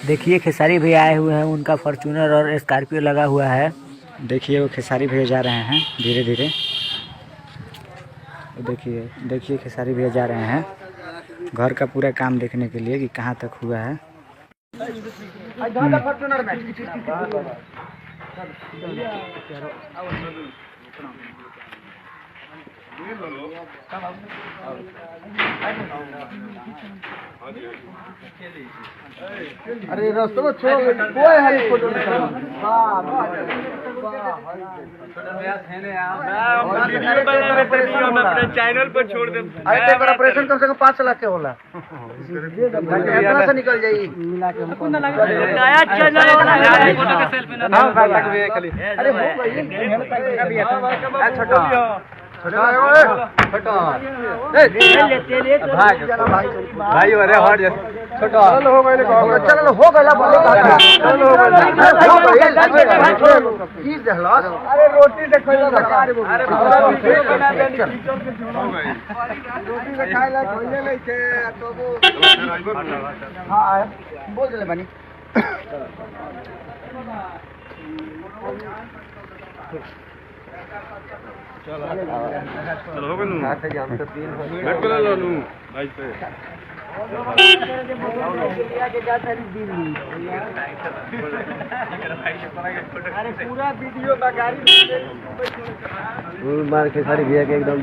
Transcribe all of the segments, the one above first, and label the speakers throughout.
Speaker 1: देखिए खेसारी भैया आए हुए हैं, उनका फॉर्च्यूनर और स्कॉर्पियो लगा हुआ है। देखिए वो खेसारी भैया जा रहे हैं धीरे धीरे। देखिए देखिए खेसारी भैया जा रहे हैं घर का पूरा काम देखने के लिए कि कहाँ तक हुआ है।
Speaker 2: अरे रास्ते में कोई हाली फोटो
Speaker 3: चैनल पर छोड़ दे।
Speaker 2: ऑपरेशन कम से कम 5 लाख के होला से निकल जाई मिला के
Speaker 3: नया चैनल
Speaker 2: अरे हो गई छोटा
Speaker 3: भाई अरे हट जा
Speaker 2: छोटा चलो हो गए चलो हो गए की दहलास अरे रोटी से खइला अरे रोटी से खाइला खइले नहीं के तो हां बोल दे बनी
Speaker 3: चलो हो गनु बैठ कर लो नु भाई पे
Speaker 2: अरे पूरा वीडियो का गाड़ी मार के सारी भैया के एकदम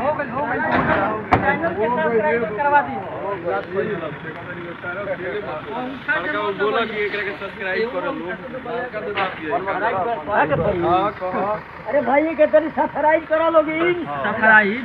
Speaker 2: हो करवा दी
Speaker 3: बोला कि एकरा के सब्सक्राइब कर लो।
Speaker 2: अरे भाई के तरी सब्सक्राइब करा लोगी
Speaker 3: सब्सक्राइब